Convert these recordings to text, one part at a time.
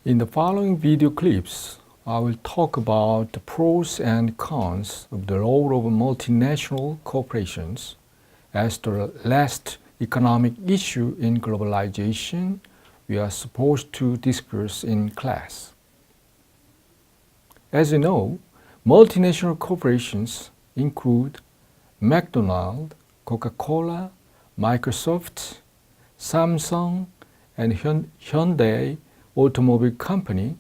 In the following video clips, I will talk about the pros and cons of the role of multinational corporations as the last economic issue in globalization we are supposed to discuss in class. As you know, multinational corporations include McDonald's, Coca-Cola, Microsoft, Samsung, and Hyundai Automobile Company,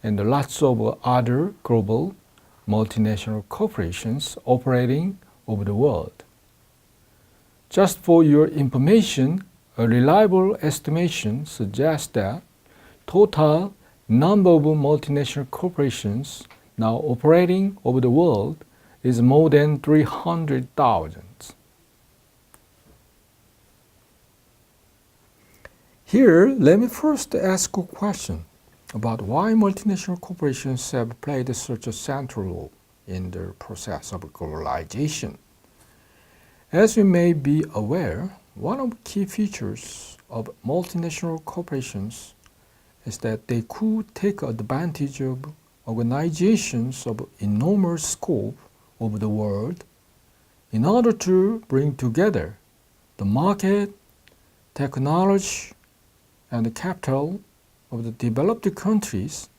and lots of other global multinational corporations operating over the world. Just for your information, a reliable estimation suggests that total number of multinational corporations now operating over the world is more than 300,000. Here, let me first ask a question about why multinational corporations have played such a central role in the process of globalization. As you may be aware, one of the key features of multinational corporations is that they could take advantage of organizations of enormous scope over the world in order to bring together the market, technology, and the capital of the developed countries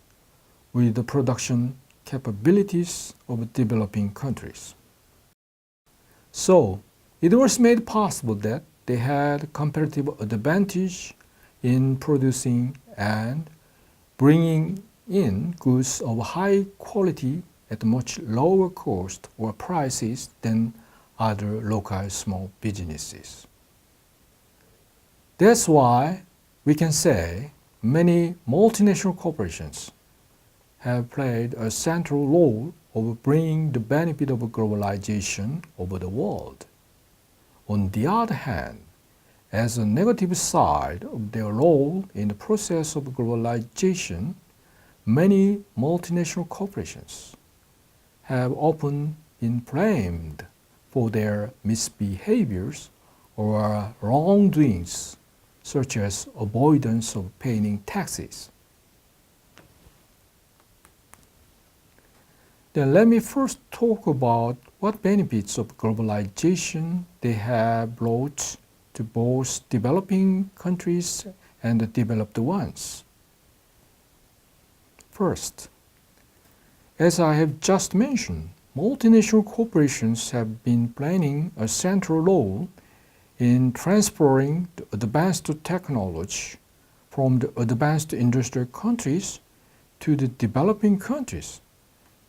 with the production capabilities of developing countries. So, it was made possible that they had comparative advantage in producing and bringing in goods of high quality at much lower cost or prices than other local small businesses. That's why we can say many multinational corporations have played a central role of bringing the benefit of globalization over the world. On the other hand, as a negative side of their role in the process of globalization, many multinational corporations have often been blamed for their misbehaviors or wrongdoings, such as avoidance of paying taxes. Then let me first talk about what benefits of globalization they have brought to both developing countries and the developed ones. First, as I have just mentioned, multinational corporations have been playing a central role in transferring the advanced technology from the advanced industrial countries to the developing countries,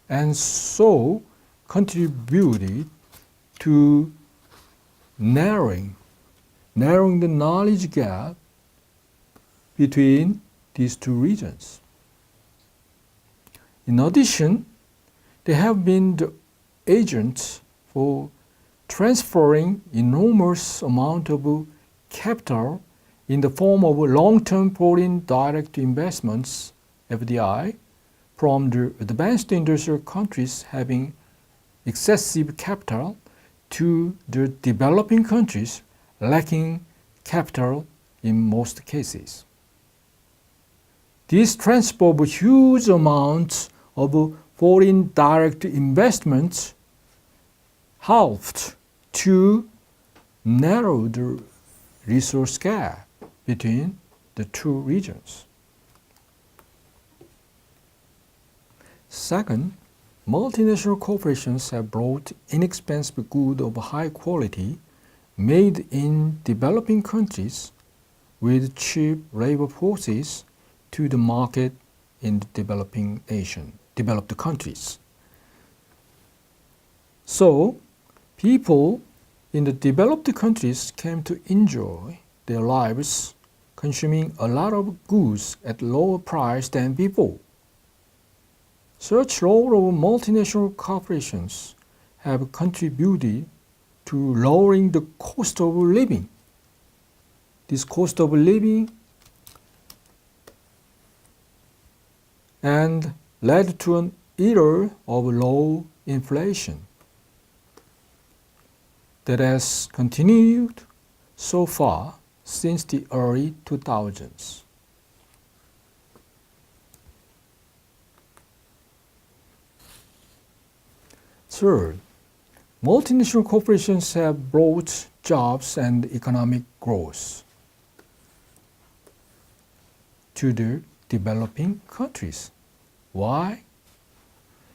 and so contributed to narrowing the knowledge gap between these two regions. In addition, they have been the agents for transferring enormous amount of capital in the form of long-term foreign direct investments, FDI, from the advanced industrial countries having excessive capital to the developing countries lacking capital in most cases. This transfer of huge amounts of foreign direct investments helped to narrow the resource gap between the two regions. Second, multinational corporations have brought inexpensive goods of high quality made in developing countries with cheap labor forces to the market in the developed countries. So, people in the developed countries came to enjoy their lives consuming a lot of goods at lower price than before. Such role of multinational corporations have contributed to lowering the cost of living. This cost of living and led to an era of low inflation that has continued so far since the early 2000s. Third, multinational corporations have brought jobs and economic growth to the developing countries. Why?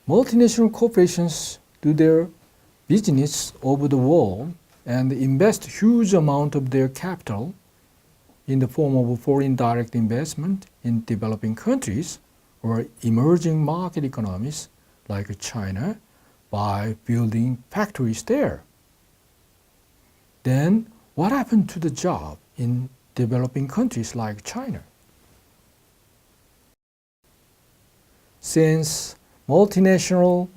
Multinational corporations do their business over the world and invest huge amount of their capital in the form of foreign direct investment in developing countries or emerging market economies like China by building factories there. Then what happened to the job in developing countries like China? Since multinational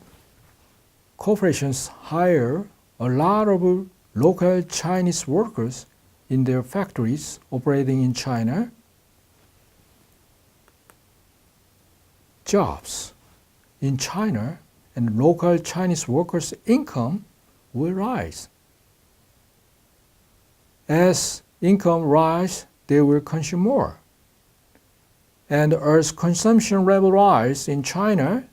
corporations hire a lot of local Chinese workers in their factories operating in China, jobs in China and local Chinese workers' income will rise. As income rise, they will consume more. And as consumption level rise in China,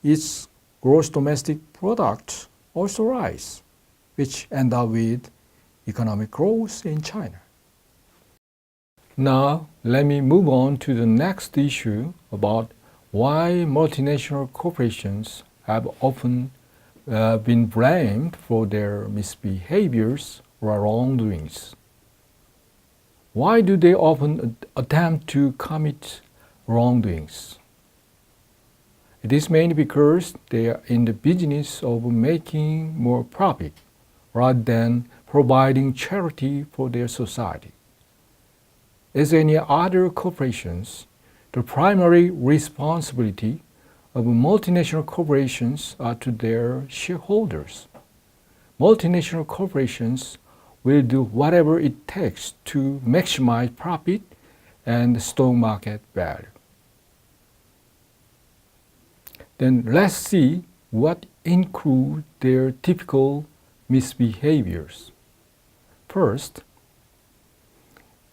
its gross domestic product also rise, which end up with economic growth in China. Now, let me move on to the next issue about why multinational corporations have often been blamed for their misbehaviors or wrongdoings. Why do they often attempt to commit wrongdoings? It is mainly because they are in the business of making more profit rather than providing charity for their society. As any other corporations, the primary responsibility of multinational corporations are to their shareholders. Multinational corporations will do whatever it takes to maximize profit and stock market value. Then let's see what include their typical misbehaviors. First,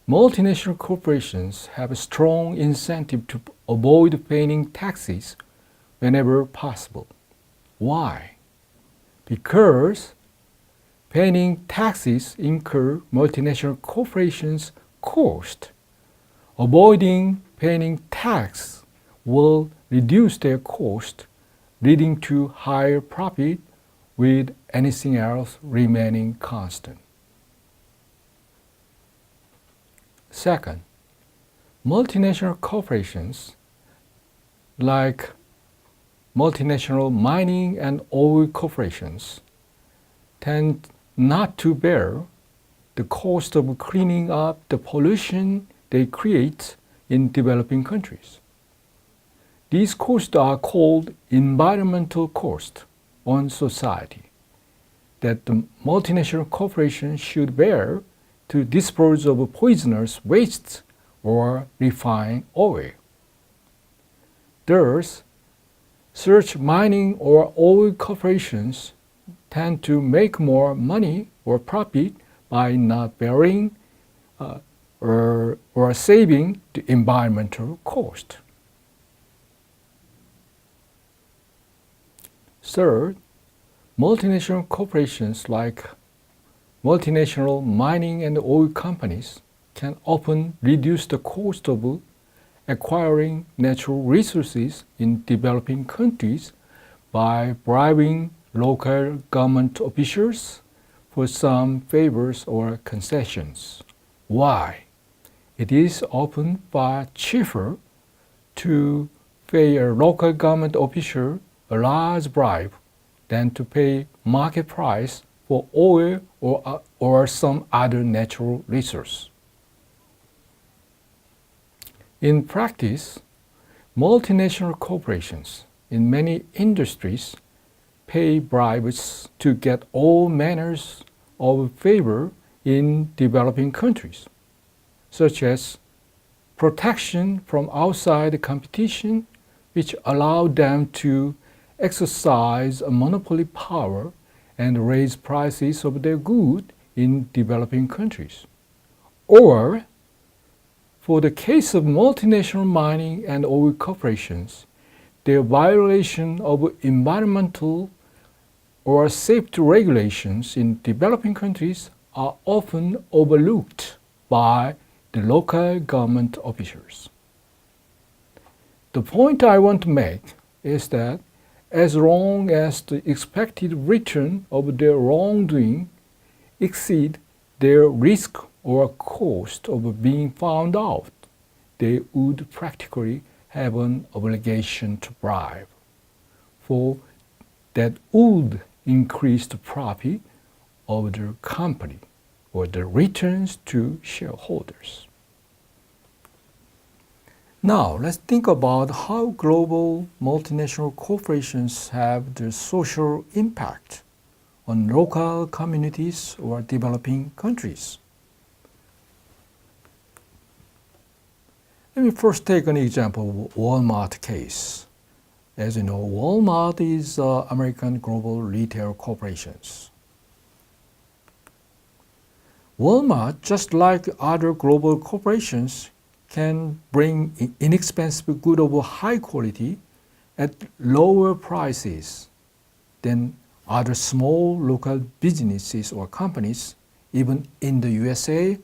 multinational corporations have a strong incentive to avoid paying taxes whenever possible. Why? Because paying taxes incur multinational corporations' cost. Avoiding paying tax will reduce their cost, leading to higher profit with anything else remaining constant. Second, multinational corporations like multinational mining and oil corporations tend not to bear the cost of cleaning up the pollution they create in developing countries. These costs are called environmental costs on society that the multinational corporation should bear to dispose of poisonous wastes or refine oil. Thus, such mining or oil corporations tend to make more money or profit by not bearing or saving the environmental cost. Third, multinational corporations like multinational mining and oil companies can often reduce the cost of acquiring natural resources in developing countries by bribing local government officials for some favors or concessions. Why? It is often far cheaper to pay a local government official a large bribe than to pay market price for oil or some other natural resource. In practice, multinational corporations in many industries pay bribes to get all manners of favor in developing countries, such as protection from outside competition, which allow them to exercise a monopoly power and raise prices of their goods in developing countries. Or, for the case of multinational mining and oil corporations, their violation of environmental or safety regulations in developing countries are often overlooked by the local government officials. The point I want to make is that as long as the expected return of their wrongdoing exceed their risk or cost of being found out, they would practically have an obligation to bribe, for that would increase the profit of the company or the returns to shareholders. Now, let's think about how global multinational corporations have the social impact on local communities or developing countries. Let me first take an example of Walmart case. As you know, Walmart is American global retail corporations. Walmart, just like other global corporations, can bring inexpensive goods of high quality at lower prices than other small local businesses or companies, even in the USA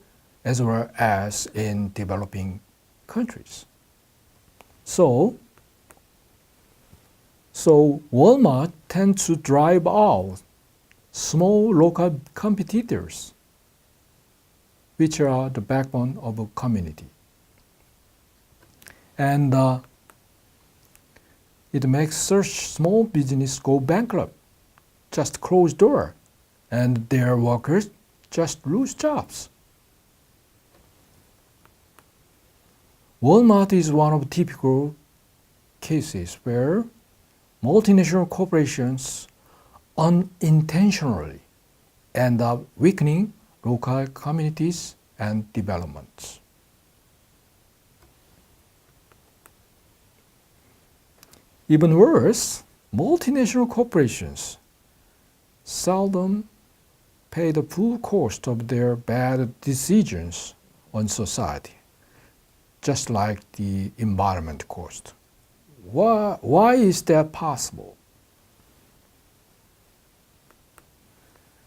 as well as in developing countries. So Walmart tends to drive out small local competitors, which are the backbone of a community. And it makes such small business go bankrupt, just close door, and their workers just lose jobs. Walmart is one of typical cases where multinational corporations unintentionally end up weakening local communities and developments. Even worse, multinational corporations seldom pay the full cost of their bad decisions on society, just like the environment cost. Why is that possible?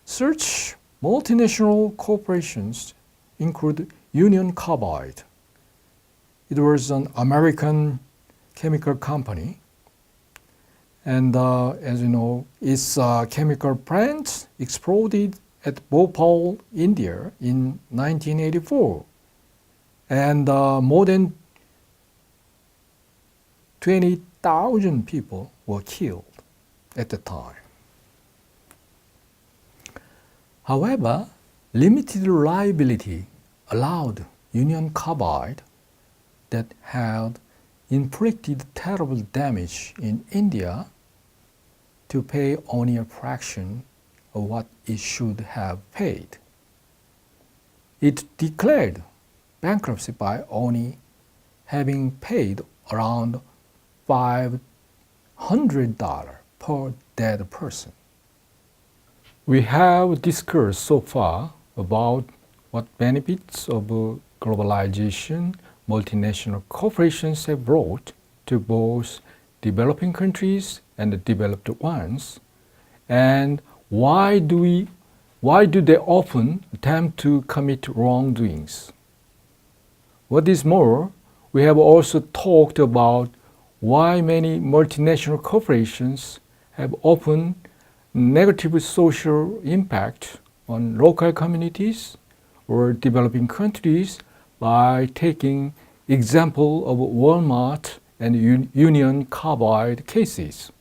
Such multinational corporations include Union Carbide. It was an American chemical company. And as you know, its chemical plant exploded at Bhopal, India in 1984. And more than 20,000 people were killed at the time. However, limited liability allowed Union Carbide, that had inflicted terrible damage in India, to pay only a fraction of what it should have paid. It declared bankruptcy by only having paid around $500 per dead person. We have discussed so far about what benefits of globalization multinational corporations have brought to both developing countries and the developed ones, and why do they often attempt to commit wrongdoings. What is more, we have also talked about why many multinational corporations have often negative social impact on local communities or developing countries by taking example of Walmart and Union Carbide cases.